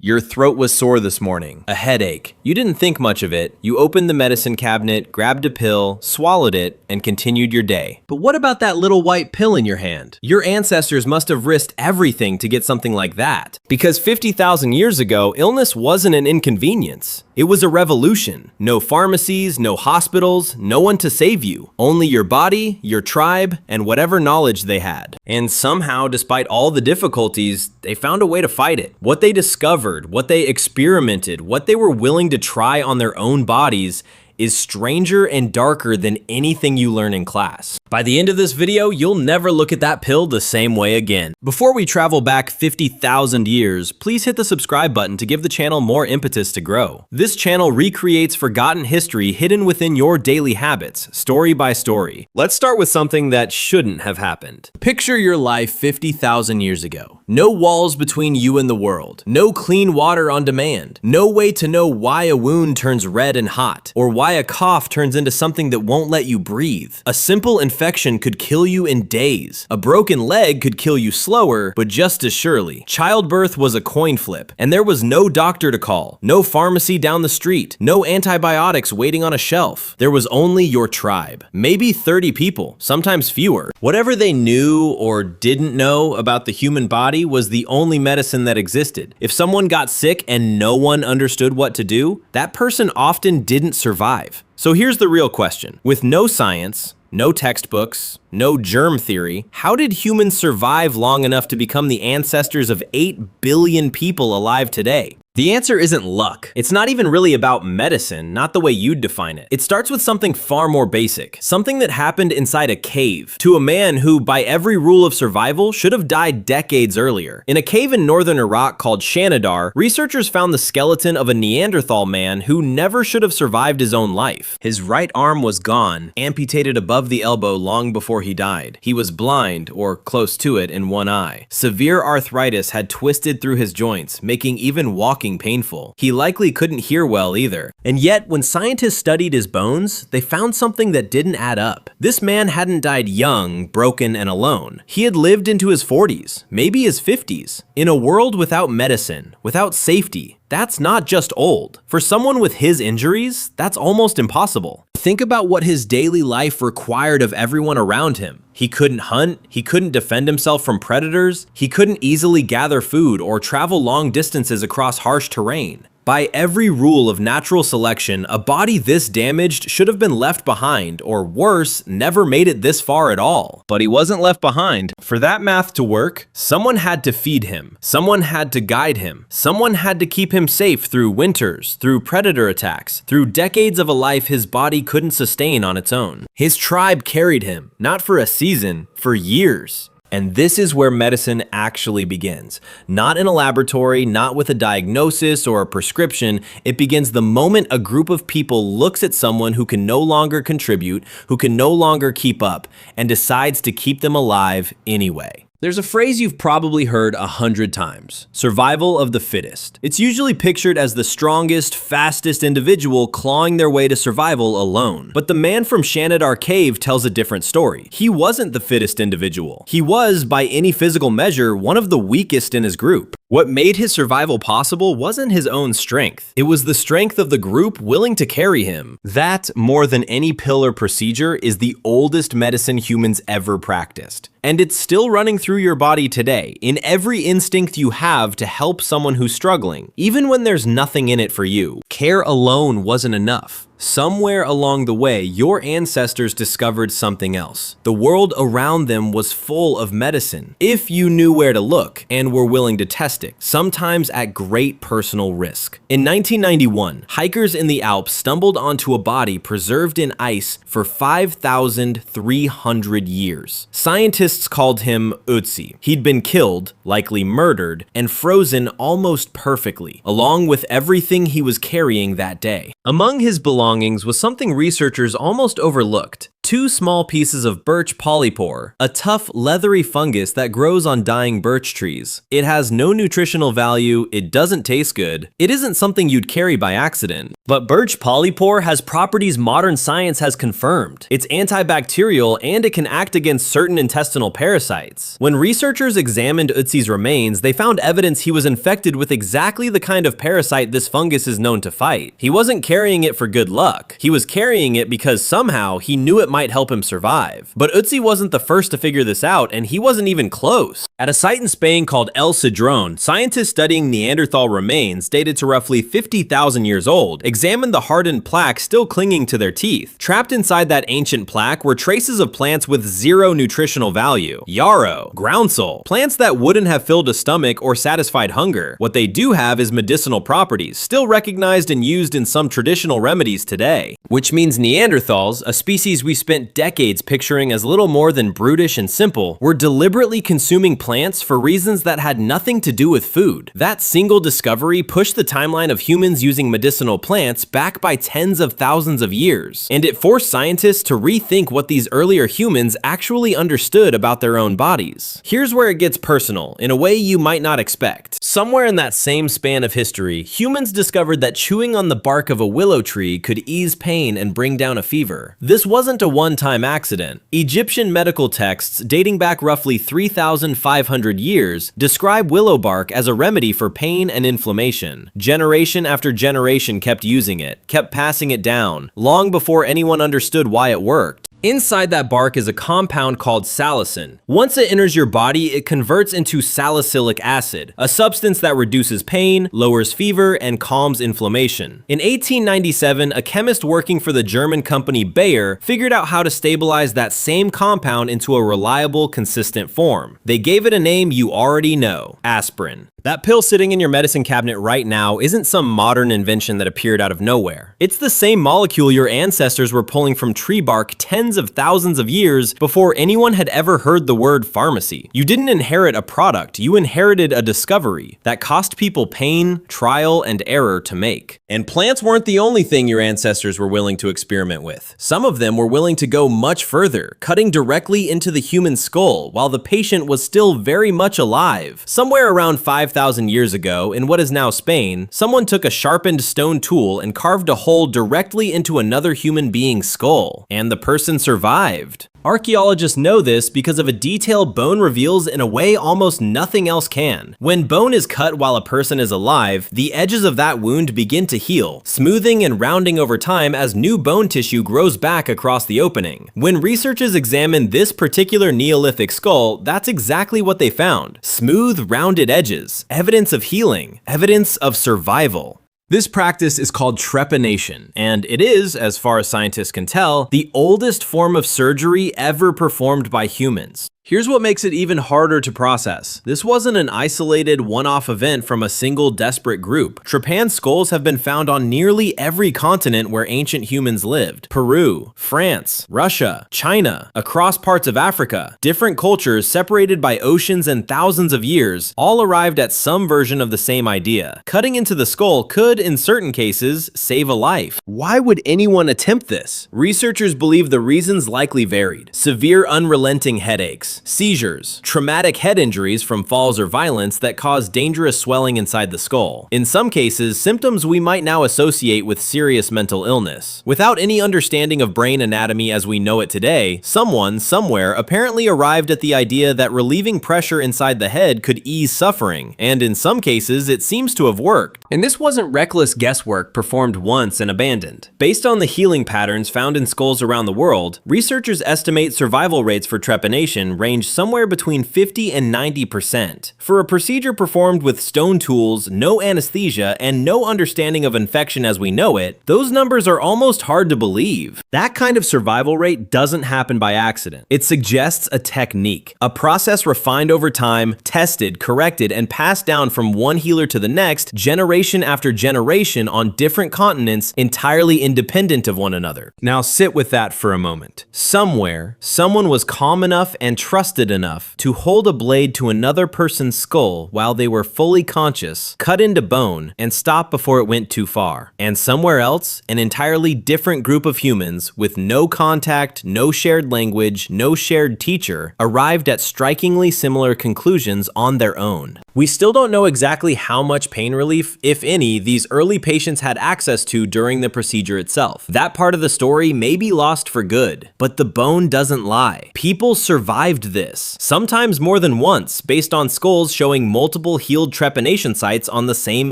Your throat was sore this morning, a headache. You didn't think much of it. You opened the medicine cabinet, grabbed a pill, swallowed it, and continued your day. But what about that little white pill in your hand? Your ancestors must have risked everything to get something like that. Because 50,000 years ago, illness wasn't an inconvenience. It was a revolution. No pharmacies, no hospitals, no one to save you. Only your body, your tribe, and whatever knowledge they had. And somehow, despite all the difficulties, they found a way to fight it. What they discovered, what they experimented, what they were willing to try on their own bodies is stranger and darker than anything you learn in class. By the end of this video, you'll never look at that pill the same way again. Before we travel back 50,000 years, please hit the subscribe button to give the channel more impetus to grow. This channel recreates forgotten history hidden within your daily habits, story by story. Let's start with something that shouldn't have happened. Picture your life 50,000 years ago. No walls between you and the world. No clean water on demand. No way to know why a wound turns red and hot, or why a cough turns into something that won't let you breathe. A simple infection could kill you in days. A broken leg could kill you slower, but just as surely. Childbirth was a coin flip, and there was no doctor to call, no pharmacy down the street, no antibiotics waiting on a shelf. There was only your tribe. Maybe 30 people, sometimes fewer. Whatever they knew or didn't know about the human body was the only medicine that existed. If someone got sick and no one understood what to do, that person often didn't survive. So here's the real question. With no science, no textbooks, no germ theory, how did humans survive long enough to become the ancestors of 8 billion people alive today? The answer isn't luck. It's not even really about medicine, not the way you'd define it. It starts with something far more basic, something that happened inside a cave to a man who, by every rule of survival, should have died decades earlier. In a cave in northern Iraq called Shanidar, researchers found the skeleton of a Neanderthal man who never should have survived his own life. His right arm was gone, amputated above the elbow long before he died. He was blind, or close to it, in one eye. Severe arthritis had twisted through his joints, making even walking painful. He likely couldn't hear well either. And yet, when scientists studied his bones, they found something that didn't add up. This man hadn't died young, broken, and alone. He had lived into his 40s, maybe his 50s. In a world without medicine, without safety, that's not just old. For someone with his injuries, that's almost impossible. Think about what his daily life required of everyone around him. He couldn't hunt, he couldn't defend himself from predators, he couldn't easily gather food or travel long distances across harsh terrain. By every rule of natural selection, a body this damaged should have been left behind, or worse, never made it this far at all. But he wasn't left behind. For that math to work, someone had to feed him, someone had to guide him, someone had to keep him safe through winters, through predator attacks, through decades of a life his body couldn't sustain on its own. His tribe carried him, not for a season, for years. And this is where medicine actually begins. Not in a laboratory, not with a diagnosis or a prescription. It begins the moment a group of people looks at someone who can no longer contribute, who can no longer keep up, and decides to keep them alive anyway. There's a phrase you've probably heard 100 times: survival of the fittest. It's usually pictured as the strongest, fastest individual clawing their way to survival alone. But the man from Shanidar Cave tells a different story. He wasn't the fittest individual. He was, by any physical measure, one of the weakest in his group. What made his survival possible wasn't his own strength. It was the strength of the group willing to carry him. That, more than any pill or procedure, is the oldest medicine humans ever practiced. And it's still running through your body today, in every instinct you have to help someone who's struggling, even when there's nothing in it for you. Care alone wasn't enough. Somewhere along the way, your ancestors discovered something else. The world around them was full of medicine, if you knew where to look and were willing to test it, sometimes at great personal risk. In 1991, hikers in the Alps stumbled onto a body preserved in ice for 5,300 years. Scientists called him Ötzi. He'd been killed, likely murdered, and frozen almost perfectly, along with everything he was carrying that day. Among his belongings was something researchers almost overlooked. 2 small pieces of birch polypore, a tough, leathery fungus that grows on dying birch trees. It has no nutritional value, it doesn't taste good, it isn't something you'd carry by accident. But birch polypore has properties modern science has confirmed. It's antibacterial and it can act against certain intestinal parasites. When researchers examined Ötzi's remains, they found evidence he was infected with exactly the kind of parasite this fungus is known to fight. He wasn't carrying it for good luck. He was carrying it because somehow he knew it might help him survive. But Ötzi wasn't the first to figure this out, and he wasn't even close. At a site in Spain called El Cedrón, scientists studying Neanderthal remains dated to roughly 50,000 years old examined the hardened plaque still clinging to their teeth. Trapped inside that ancient plaque were traces of plants with 0 nutritional value. Yarrow, groundsel, plants that wouldn't have filled a stomach or satisfied hunger. What they do have is medicinal properties, still recognized and used in some traditional remedies today. Which means Neanderthals, a species we spent decades picturing as little more than brutish and simple, were deliberately consuming plants for reasons that had nothing to do with food. That single discovery pushed the timeline of humans using medicinal plants back by tens of thousands of years, and it forced scientists to rethink what these earlier humans actually understood about their own bodies. Here's where it gets personal, in a way you might not expect. Somewhere in that same span of history, humans discovered that chewing on the bark of a willow tree could ease pain and bring down a fever. This wasn't a one-time accident. Egyptian medical texts dating back roughly 3,500 years describe willow bark as a remedy for pain and inflammation. Generation after generation kept using it, kept passing it down, long before anyone understood why it worked. Inside that bark is a compound called salicin. Once it enters your body, it converts into salicylic acid, a substance that reduces pain, lowers fever, and calms inflammation. In 1897, a chemist working for the German company Bayer figured out how to stabilize that same compound into a reliable, consistent form. They gave it a name you already know: aspirin. That pill sitting in your medicine cabinet right now isn't some modern invention that appeared out of nowhere. It's the same molecule your ancestors were pulling from tree bark tens of thousands of years before anyone had ever heard the word pharmacy. You didn't inherit a product, you inherited a discovery that cost people pain, trial, and error to make. And plants weren't the only thing your ancestors were willing to experiment with. Some of them were willing to go much further, cutting directly into the human skull while the patient was still very much alive. Somewhere around 5,000 years ago, in what is now Spain, someone took a sharpened stone tool and carved a hole directly into another human being's skull, and the person survived. Archaeologists know this because of a detail bone reveals in a way almost nothing else can. When bone is cut while a person is alive, the edges of that wound begin to heal, smoothing and rounding over time as new bone tissue grows back across the opening. When researchers examined this particular Neolithic skull, that's exactly what they found: smooth, rounded edges, evidence of healing, evidence of survival. This practice is called trepanation, and it is, as far as scientists can tell, the oldest form of surgery ever performed by humans. Here's what makes it even harder to process. This wasn't an isolated, one-off event from a single desperate group. Trepan skulls have been found on nearly every continent where ancient humans lived. Peru, France, Russia, China, across parts of Africa. Different cultures separated by oceans and thousands of years all arrived at some version of the same idea. Cutting into the skull could, in certain cases, save a life. Why would anyone attempt this? Researchers believe the reasons likely varied. Severe, unrelenting headaches, seizures, traumatic head injuries from falls or violence that cause dangerous swelling inside the skull. In some cases, symptoms we might now associate with serious mental illness. Without any understanding of brain anatomy as we know it today, someone, somewhere, apparently arrived at the idea that relieving pressure inside the head could ease suffering, and in some cases, it seems to have worked. And this wasn't reckless guesswork performed once and abandoned. Based on the healing patterns found in skulls around the world, researchers estimate survival rates for trepanation range somewhere between 50 and 90%. For a procedure performed with stone tools, no anesthesia, and no understanding of infection as we know it, those numbers are almost hard to believe. That kind of survival rate doesn't happen by accident. It suggests a technique, a process refined over time, tested, corrected, and passed down from one healer to the next, generation after generation on different continents, entirely independent of one another. Now sit with that for a moment. Somewhere, someone was calm enough and trusted trusted enough to hold a blade to another person's skull while they were fully conscious, cut into bone, and stop before it went too far. And somewhere else, an entirely different group of humans with no contact, no shared language, no shared teacher, arrived at strikingly similar conclusions on their own. We still don't know exactly how much pain relief, if any, these early patients had access to during the procedure itself. That part of the story may be lost for good, but the bone doesn't lie. People survived this, sometimes more than once, based on skulls showing multiple healed trepanation sites on the same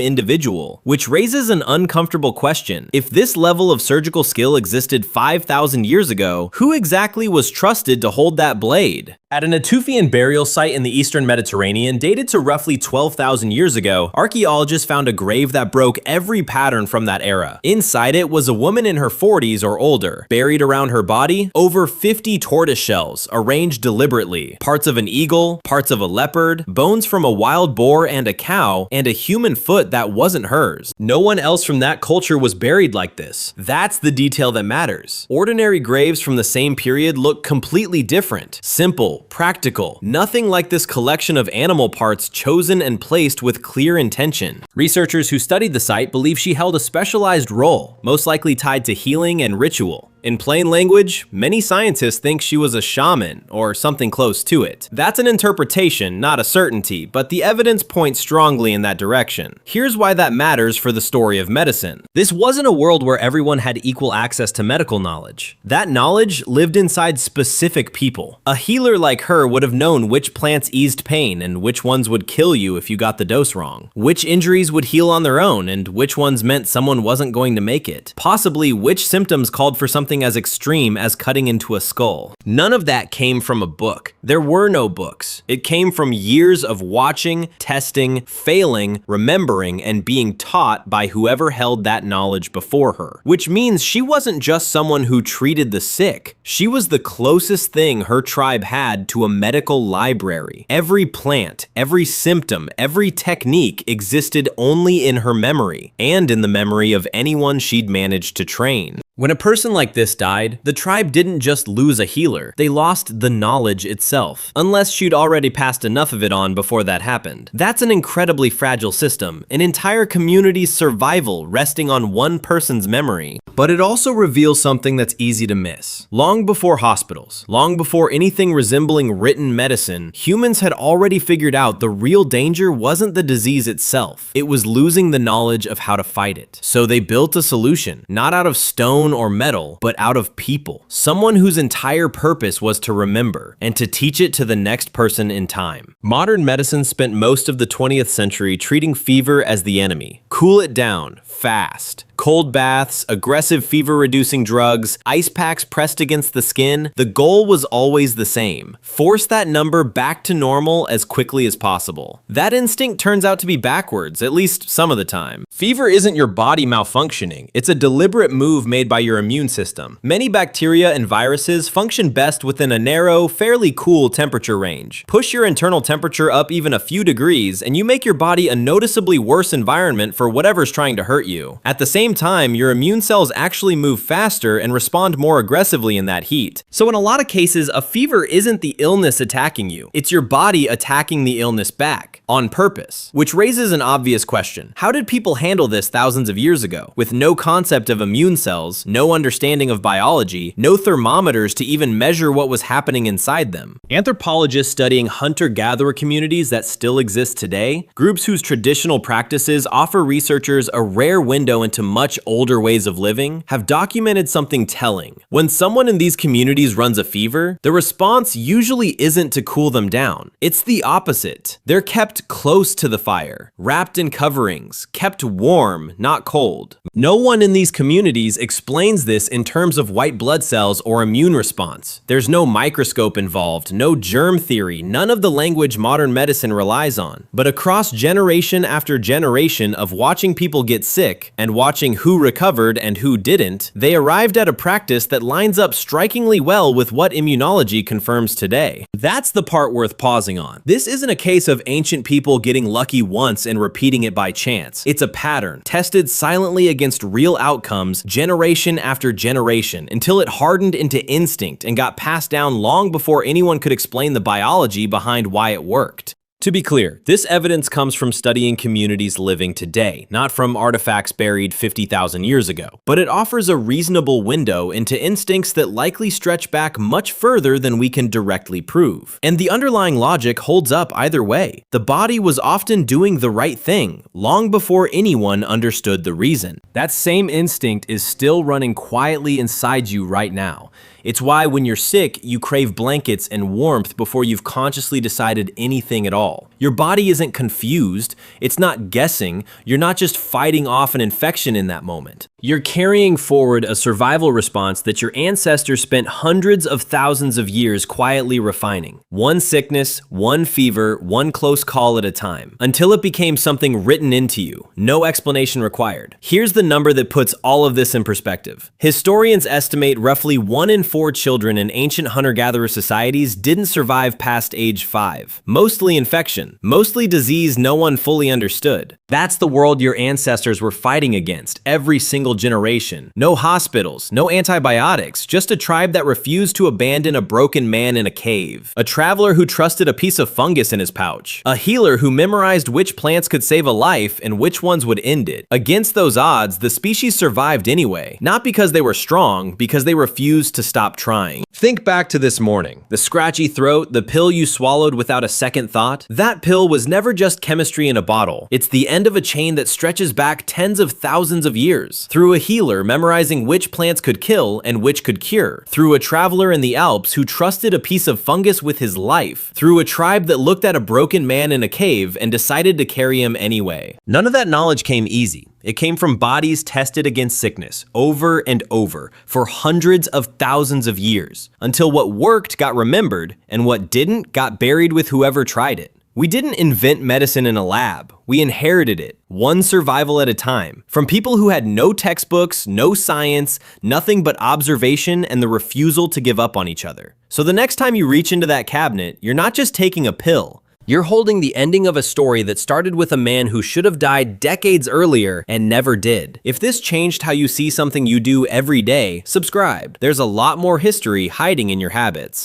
individual, which raises an uncomfortable question. If this level of surgical skill existed 5,000 years ago, who exactly was trusted to hold that blade? At an Natufian burial site in the eastern Mediterranean dated to roughly 12,000 years ago, archaeologists found a grave that broke every pattern from that era. Inside it was a woman in her 40s or older. Buried around her body, over 50 tortoise shells, arranged deliberately. Parts of an eagle, parts of a leopard, bones from a wild boar and a cow, and a human foot that wasn't hers. No one else from that culture was buried like this. That's the detail that matters. Ordinary graves from the same period look completely different. Simple, practical, nothing like this collection of animal parts chosen and placed with clear intention. Researchers who studied the site believe she held a specialized role, most likely tied to healing and ritual. In plain language, many scientists think she was a shaman or something close to it. That's an interpretation, not a certainty, but the evidence points strongly in that direction. Here's why that matters for the story of medicine. This wasn't a world where everyone had equal access to medical knowledge. That knowledge lived inside specific people. A healer like her would have known which plants eased pain and which ones would kill you if you got the dose wrong, which injuries would heal on their own and which ones meant someone wasn't going to make it, possibly which symptoms called for something as extreme as cutting into a skull. None of that came from a book. There were no books. It came from years of watching, testing, failing, remembering, and being taught by whoever held that knowledge before her. Which means she wasn't just someone who treated the sick. She was the closest thing her tribe had to a medical library. Every plant, every symptom, every technique existed only in her memory, and in the memory of anyone she'd managed to train. When a person like this died, the tribe didn't just lose a healer, they lost the knowledge itself, unless she'd already passed enough of it on before that happened. That's an incredibly fragile system, an entire community's survival resting on one person's memory. But it also reveals something that's easy to miss. Long before hospitals, long before anything resembling written medicine, humans had already figured out the real danger wasn't the disease itself, it was losing the knowledge of how to fight it. So they built a solution, not out of stone or metal, but out of people. Someone whose entire purpose was to remember and to teach it to the next person in time. Modern medicine spent most of the 20th century treating fever as the enemy. Cool it down, fast. Cold baths, aggressive fever-reducing drugs, ice packs pressed against the skin, the goal was always the same. Force that number back to normal as quickly as possible. That instinct turns out to be backwards, at least some of the time. Fever isn't your body malfunctioning, it's a deliberate move made by your immune system. Many bacteria and viruses function best within a narrow, fairly cool temperature range. Push your internal temperature up even a few degrees, and you make your body a noticeably worse environment for whatever's trying to hurt you. At the same time, your immune cells actually move faster and respond more aggressively in that heat. So in a lot of cases, a fever isn't the illness attacking you, it's your body attacking the illness back, on purpose. Which raises an obvious question. How did people handle this thousands of years ago? With no concept of immune cells, no understanding of biology, no thermometers to even measure what was happening inside them. Anthropologists studying hunter-gatherer communities that still exist today, groups whose traditional practices offer researchers a rare window into much older ways of living, have documented something telling. When someone in these communities runs a fever, the response usually isn't to cool them down. It's the opposite. They're kept close to the fire, wrapped in coverings, kept warm, not cold. No one in these communities explains this in terms of white blood cells or immune response. There's no microscope involved, no germ theory, none of the language modern medicine relies on. But across generation after generation of watching people get sick and watching watching who recovered and who didn't, they arrived at a practice that lines up strikingly well with what immunology confirms today. That's the part worth pausing on. This isn't a case of ancient people getting lucky once and repeating it by chance. It's a pattern, tested silently against real outcomes generation after generation, until it hardened into instinct and got passed down long before anyone could explain the biology behind why it worked. To be clear, this evidence comes from studying communities living today, not from artifacts buried 50,000 years ago. But it offers a reasonable window into instincts that likely stretch back much further than we can directly prove. And the underlying logic holds up either way. The body was often doing the right thing, long before anyone understood the reason. That same instinct is still running quietly inside you right now. It's why when you're sick, you crave blankets and warmth before you've consciously decided anything at all. Your body isn't confused, it's not guessing, you're not just fighting off an infection in that moment. You're carrying forward a survival response that your ancestors spent hundreds of thousands of years quietly refining. One sickness, one fever, one close call at a time, until it became something written into you, no explanation required. Here's the number that puts all of this in perspective. Historians estimate roughly 1 in 4 children in ancient hunter-gatherer societies didn't survive past age 5. Mostly infection, mostly disease no one fully understood. That's the world your ancestors were fighting against every single generation. No hospitals, no antibiotics, just a tribe that refused to abandon a broken man in a cave. A traveler who trusted a piece of fungus in his pouch. A healer who memorized which plants could save a life and which ones would end it. Against those odds, the species survived anyway. Not because they were strong, because they refused to stop trying. Think back to this morning. The scratchy throat, the pill you swallowed without a second thought. That pill was never just chemistry in a bottle. It's the end of a chain that stretches back tens of thousands of years. Through a healer memorizing which plants could kill and which could cure. Through a traveler in the Alps who trusted a piece of fungus with his life. Through a tribe that looked at a broken man in a cave and decided to carry him anyway. None of that knowledge came easy. It came from bodies tested against sickness over and over for hundreds of thousands of years, until what worked got remembered and what didn't got buried with whoever tried it. We didn't invent medicine in a lab. We inherited it, one survival at a time, from people who had no textbooks, no science, nothing but observation and the refusal to give up on each other. So the next time you reach into that cabinet, you're not just taking a pill. You're holding the ending of a story that started with a man who should have died decades earlier and never did. If this changed how you see something you do every day, subscribe. There's a lot more history hiding in your habits.